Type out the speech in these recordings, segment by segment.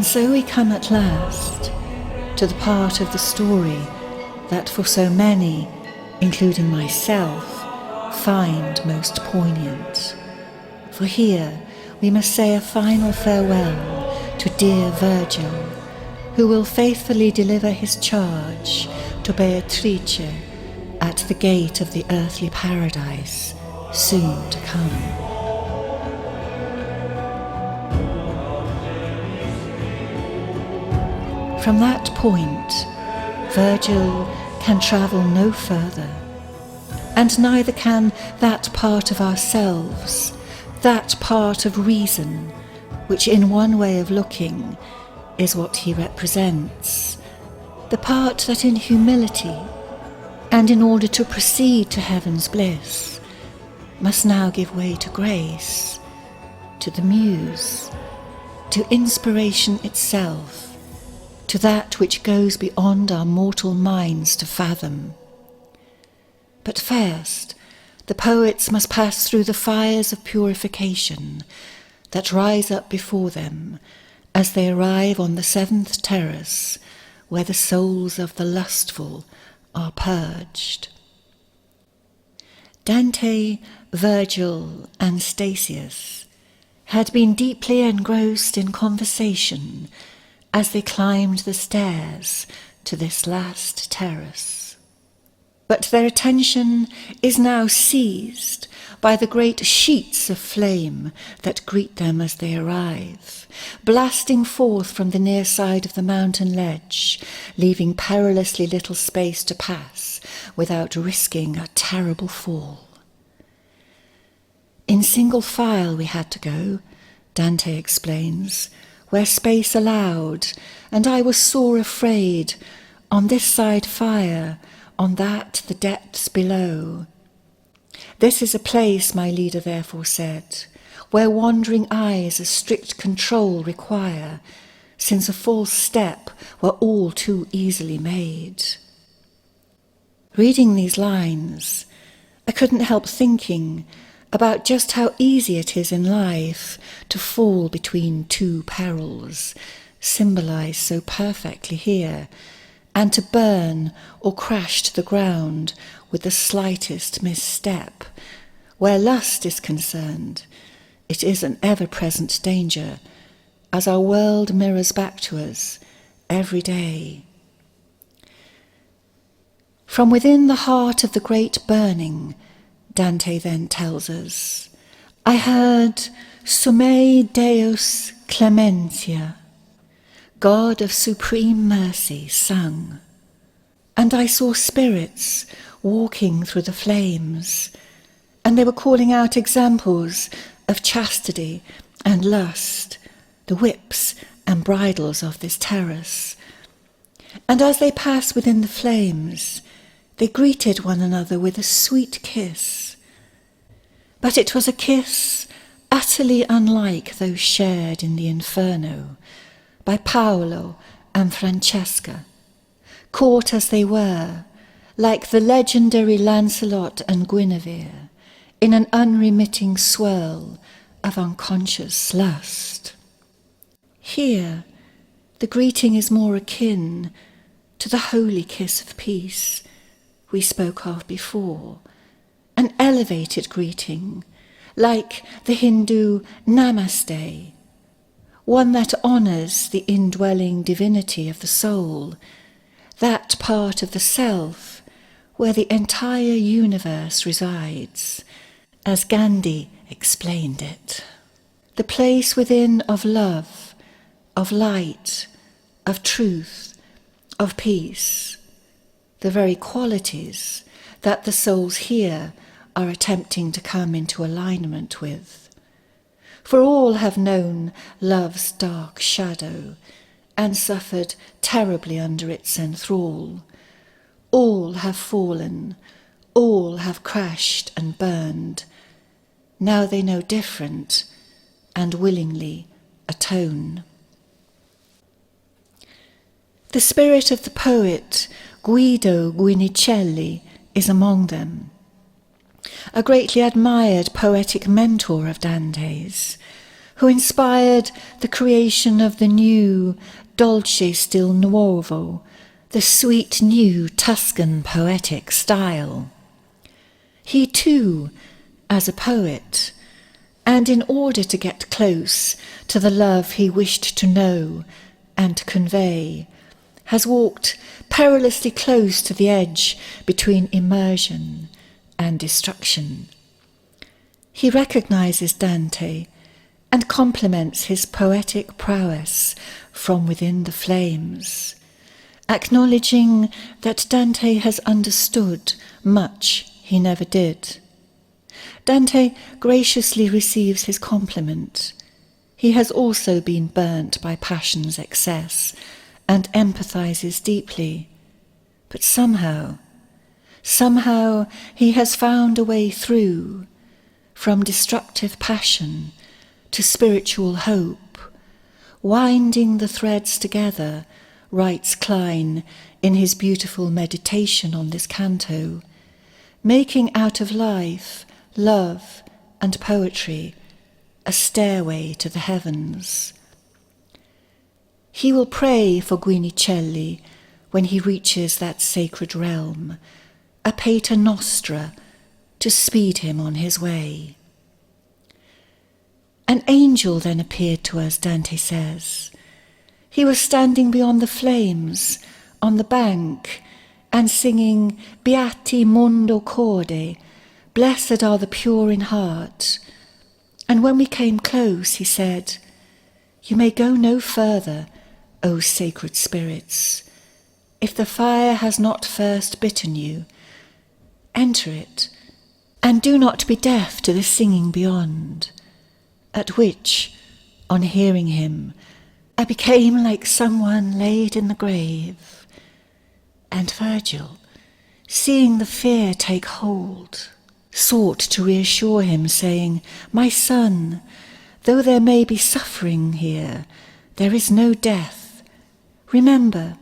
And so we come at last to the part of the story that for so many, including myself, find most poignant. For here we must say a final farewell to dear Virgil, who will faithfully deliver his charge to Beatrice at the gate of the earthly paradise soon to come. From that point, Virgil can travel no further, and neither can that part of ourselves, that part of reason, which in one way of looking is what he represents, the part that in humility, and in order to proceed to heaven's bliss, must now give way to grace, to the muse, to inspiration itself, to that which goes beyond our mortal minds to fathom. But first, the poets must pass through the fires of purification that rise up before them as they arrive on the seventh terrace, where the souls of the lustful are purged. Dante, Virgil, and Statius had been deeply engrossed in conversation as they climbed the stairs to this last terrace. But their attention is now seized by the great sheets of flame that greet them as they arrive, blasting forth from the near side of the mountain ledge, leaving perilously little space to pass without risking a terrible fall. In single file we had to go, Dante explains, where space allowed, and I was sore afraid, on this side fire, on that the depths below. This is a place, my leader therefore said, where wandering eyes a strict control require, since a false step were all too easily made. Reading these lines, I couldn't help thinking about just how easy it is in life to fall between two perils, symbolised so perfectly here, and to burn or crash to the ground with the slightest misstep. Where lust is concerned, it is an ever-present danger, as our world mirrors back to us every day. From within the heart of the great burning, Dante then tells us, I heard Summe Deus Clementia, God of supreme mercy, sung, and I saw spirits walking through the flames, and they were calling out examples of chastity and lust, the whips and bridles of this terrace. And as they passed within the flames, they greeted one another with a sweet kiss. But it was a kiss utterly unlike those shared in the Inferno by Paolo and Francesca, caught as they were, like the legendary Lancelot and Guinevere, in an unremitting swirl of unconscious lust. Here, the greeting is more akin to the holy kiss of peace we spoke of before, an elevated greeting, like the Hindu Namaste, one that honours the indwelling divinity of the soul, that part of the self where the entire universe resides, as Gandhi explained it. The place within of love, of light, of truth, of peace, the very qualities that the souls here are attempting to come into alignment with. For all have known love's dark shadow and suffered terribly under its enthrall. All have fallen, all have crashed and burned. Now they know different and willingly atone. The spirit of the poet Guido Guinicelli is among them, a greatly admired poetic mentor of Dante's, who inspired the creation of the new dolce stil nuovo, the sweet new Tuscan poetic style. He too, as a poet, and in order to get close to the love he wished to know and convey, has walked perilously close to the edge between immersion and destruction. He recognizes Dante and compliments his poetic prowess from within the flames, acknowledging that Dante has understood much he never did. Dante graciously receives his compliment. He has also been burnt by passion's excess and empathizes deeply. But somehow he has found a way through, from destructive passion to spiritual hope, winding the threads together, writes Klein in his beautiful meditation on this canto, making out of life, love and poetry a stairway to the heavens. He will pray for Guinicelli when he reaches that sacred realm, a pater nostra to speed him on his way. An angel then appeared to us, Dante says. He was standing beyond the flames on the bank and singing Beati mondo corde, blessed are the pure in heart. And when we came close, he said, "You may go no further, O sacred spirits. If the fire has not first bitten you, enter it, and do not be deaf to the singing beyond." At which, on hearing him, I became like someone laid in the grave. And Virgil, seeing the fear take hold, sought to reassure him, saying, "My son, though there may be suffering here, there is no death. Remember,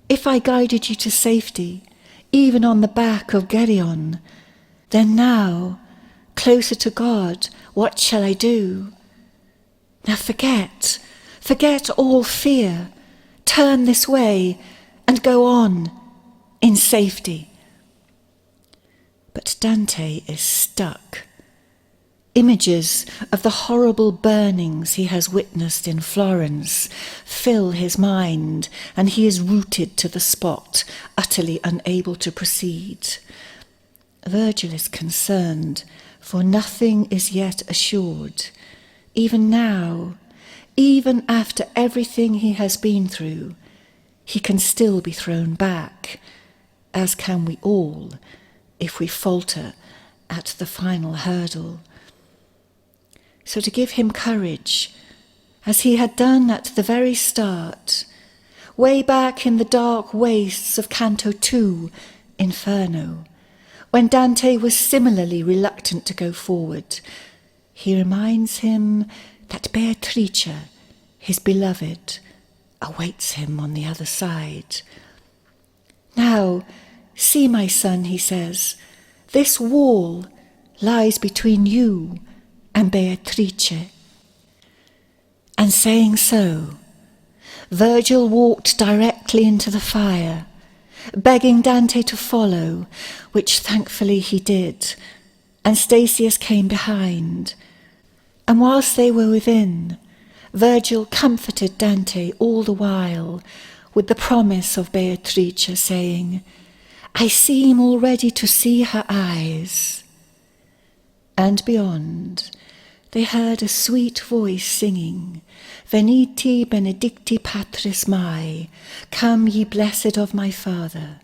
if I guided you to safety, even on the back of Geryon, then now, closer to God, what shall I do? Now forget all fear, turn this way and go on in safety." But Dante is stuck. Images of the horrible burnings he has witnessed in Florence fill his mind, and he is rooted to the spot, utterly unable to proceed. Virgil is concerned, for nothing is yet assured. Even now, even after everything he has been through, he can still be thrown back, as can we all, if we falter at the final hurdle. So to give him courage, as he had done at the very start, way back in the dark wastes of Canto 2, Inferno, when Dante was similarly reluctant to go forward, he reminds him that Beatrice, his beloved, awaits him on the other side. "Now, see, my son," he says, "this wall lies between you and Beatrice." And saying so, Virgil walked directly into the fire, begging Dante to follow, which thankfully he did, and Statius came behind. And whilst they were within, Virgil comforted Dante all the while with the promise of Beatrice, saying, "I seem already to see her eyes." And beyond, they heard a sweet voice singing, "Venite benedicti patris mai, come ye blessed of my Father."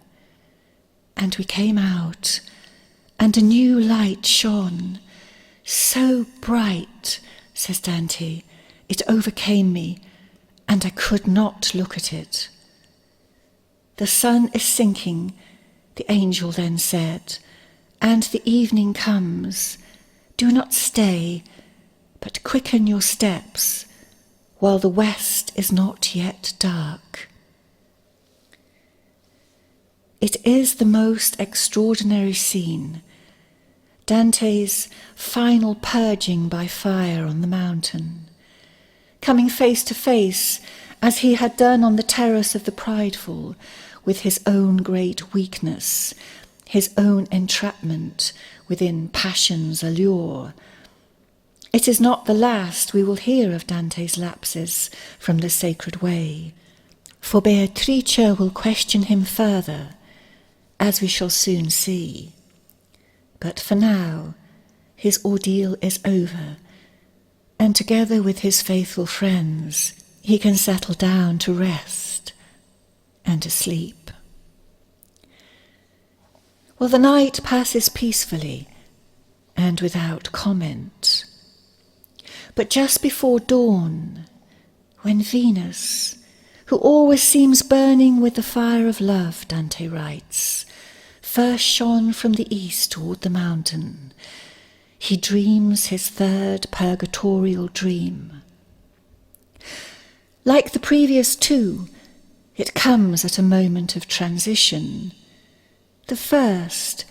And we came out, and a new light shone, so bright, says Dante, it overcame me, and I could not look at it. "The sun is sinking," the angel then said, "and the evening comes. Do not stay, but quicken your steps, while the west is not yet dark." It is the most extraordinary scene. Dante's final purging by fire on the mountain, coming face to face, as he had done on the terrace of the prideful, with his own great weakness, his own entrapment within passion's allure. It is not the last we will hear of Dante's lapses from the sacred way, for Beatrice will question him further, as we shall soon see. But for now, his ordeal is over, and together with his faithful friends, he can settle down to rest and to sleep. Well, the night passes peacefully and without comment. But just before dawn, when Venus, who always seems burning with the fire of love, Dante writes, first shone from the east toward the mountain, he dreams his third purgatorial dream. Like the previous two, it comes at a moment of transition. The first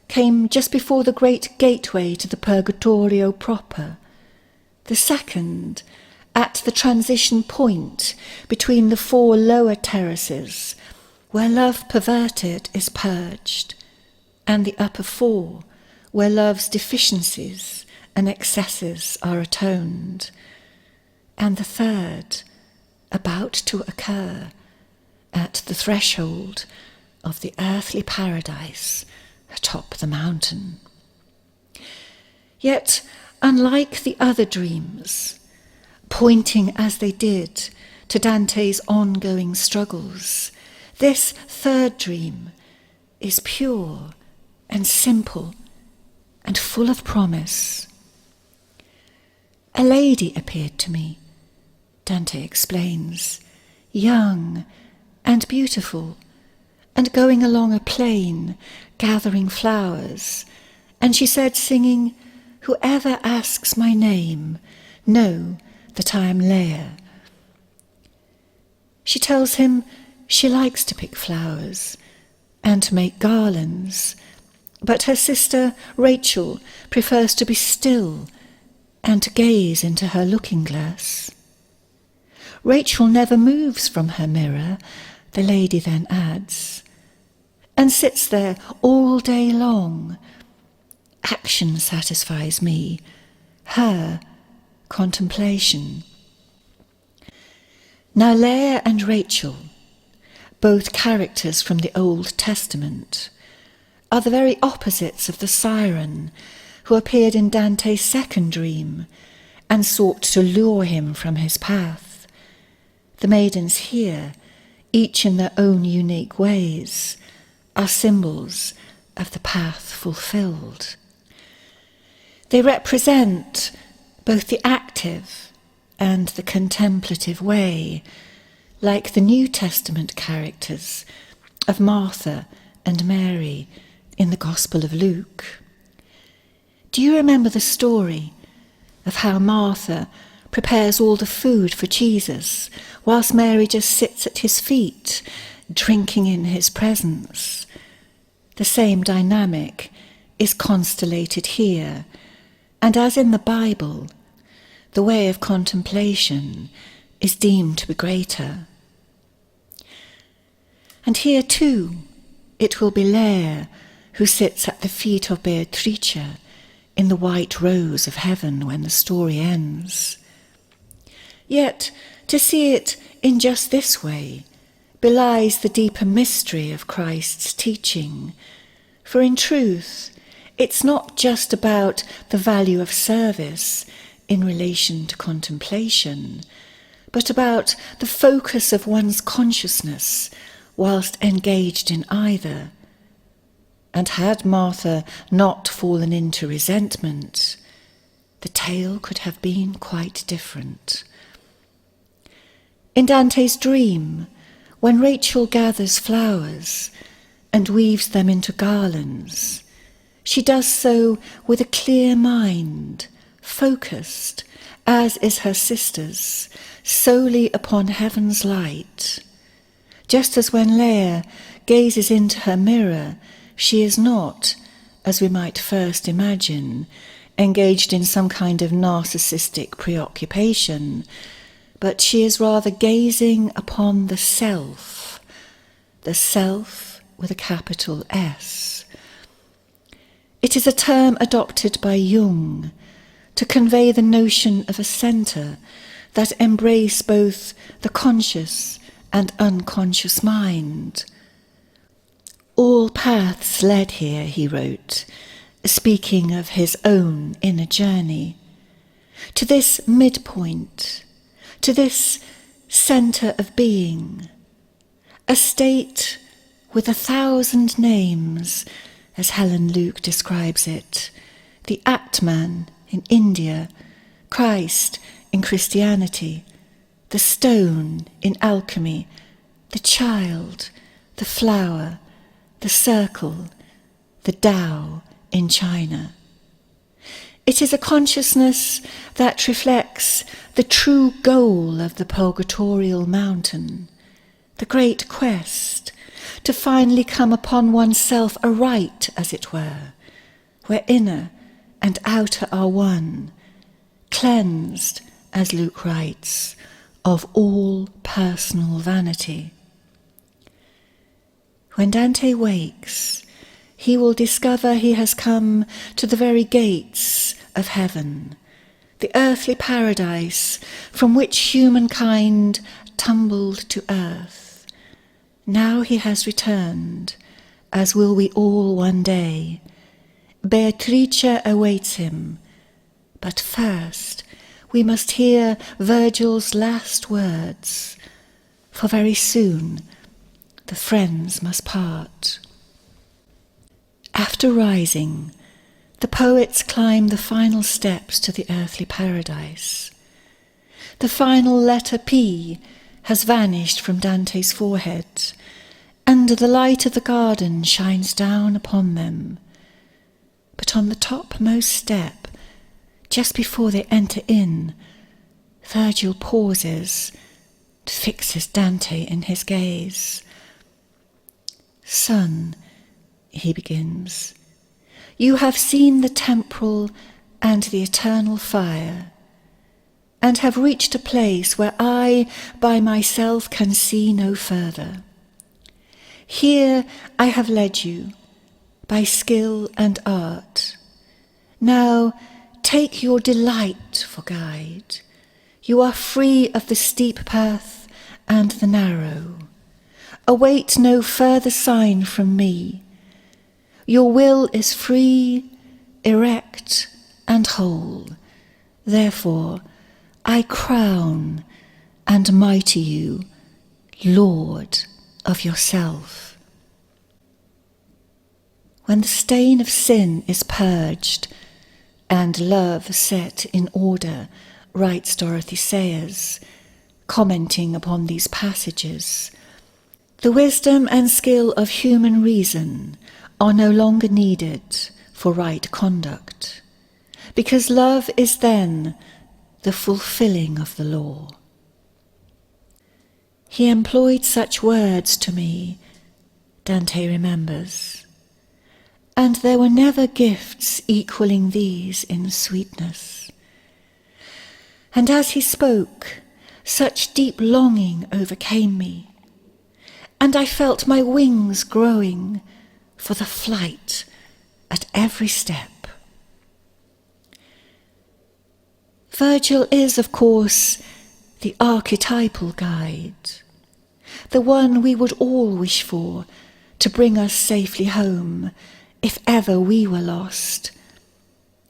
came just before the great gateway to the Purgatorio proper. The second, at the transition point between the four lower terraces, where love perverted is purged, and the upper four, where love's deficiencies and excesses are atoned, and the third, about to occur at the threshold of the earthly paradise atop the mountain. Yet, unlike the other dreams, pointing as they did to Dante's ongoing struggles, this third dream is pure and simple and full of promise. A lady appeared to me, Dante explains, young and beautiful, and going along a plain, gathering flowers, and she said, singing, "Whoever asks my name, know that I am Leia." She tells him she likes to pick flowers and to make garlands, but her sister Rachel prefers to be still and to gaze into her looking-glass. Rachel never moves from her mirror, the lady then adds, and sits there all day long. Action satisfies me, her contemplation. Now Leah and Rachel, both characters from the Old Testament, are the very opposites of the siren who appeared in Dante's second dream and sought to lure him from his path. The maidens here, each in their own unique ways, are symbols of the path fulfilled. They represent both the active and the contemplative way, like the New Testament characters of Martha and Mary in the Gospel of Luke. Do you remember the story of how Martha prepares all the food for Jesus, whilst Mary just sits at his feet, drinking in his presence? The same dynamic is constellated here, and as in the Bible, the way of contemplation is deemed to be greater. And here too, it will be Leia who sits at the feet of Beatrice in the white rose of heaven when the story ends. Yet, to see it in just this way belies the deeper mystery of Christ's teaching, for in truth, it's not just about the value of service in relation to contemplation, but about the focus of one's consciousness whilst engaged in either. And had Martha not fallen into resentment, the tale could have been quite different. In Dante's dream, when Rachel gathers flowers and weaves them into garlands, she does so with a clear mind, focused, as is her sister's, solely upon heaven's light. Just as when Leia gazes into her mirror, she is not, as we might first imagine, engaged in some kind of narcissistic preoccupation, but she is rather gazing upon the self with a capital S. It is a term adopted by Jung to convey the notion of a centre that embrace both the conscious and unconscious mind. All paths led here, he wrote, speaking of his own inner journey, to this midpoint, to this centre of being, a state with 1,000 names, as Helen Luke describes it, the Atman in India, Christ in Christianity, the stone in alchemy, the child, the flower, the circle, the Tao in China. It is a consciousness that reflects the true goal of the purgatorial mountain, the great quest to finally come upon oneself aright, as it were, where inner and outer are one, cleansed, as Luke writes, of all personal vanity. When Dante wakes, he will discover he has come to the very gates of heaven, the earthly paradise from which humankind tumbled to earth. Now he has returned, as will we all one day. Beatrice awaits him, but first we must hear Virgil's last words, for very soon the friends must part. After rising, the poets climb the final steps to the earthly paradise. The final letter P has vanished from Dante's forehead, and the light of the garden shines down upon them. But on the topmost step, just before they enter in, Virgil pauses and fixes Dante in his gaze. "Son," he begins, "you have seen the temporal and the eternal fire, and have reached a place where I by myself can see no further. Here I have led you, by skill and art. Now take your delight for guide. You are free of the steep path and the narrow. Await no further sign from me. Your will is free, erect, and whole. Therefore I crown and mighty you, Lord of yourself." When the stain of sin is purged and love set in order, writes Dorothy Sayers, commenting upon these passages, the wisdom and skill of human reason are no longer needed for right conduct, because love is then the fulfilling of the law. He employed such words to me, Dante remembers, and there were never gifts equaling these in sweetness. And as he spoke, such deep longing overcame me, and I felt my wings growing for the flight at every step. Virgil is, of course, the archetypal guide, the one we would all wish for to bring us safely home if ever we were lost.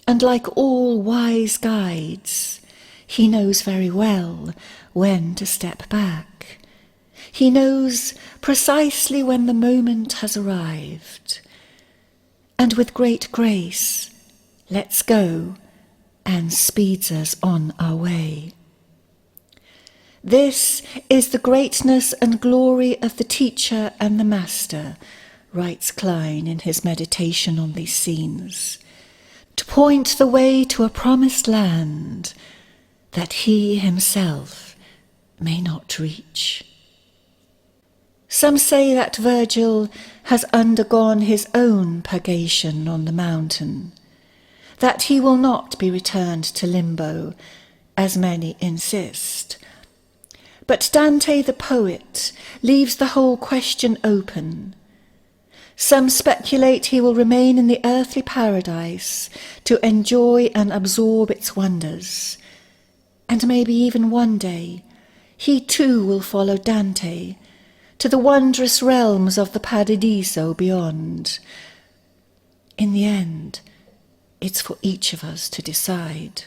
And like all wise guides, he knows very well when to step back. He knows precisely when the moment has arrived, and with great grace lets go and speeds us on our way. This is the greatness and glory of the teacher and the master, writes Klein in his meditation on these scenes, to point the way to a promised land that he himself may not reach. Some say that Virgil has undergone his own purgation on the mountain, that he will not be returned to limbo, as many insist. But Dante the poet leaves the whole question open. Some speculate he will remain in the earthly paradise to enjoy and absorb its wonders, and maybe even one day he too will follow Dante to the wondrous realms of the Paradiso beyond. In the end, it's for each of us to decide.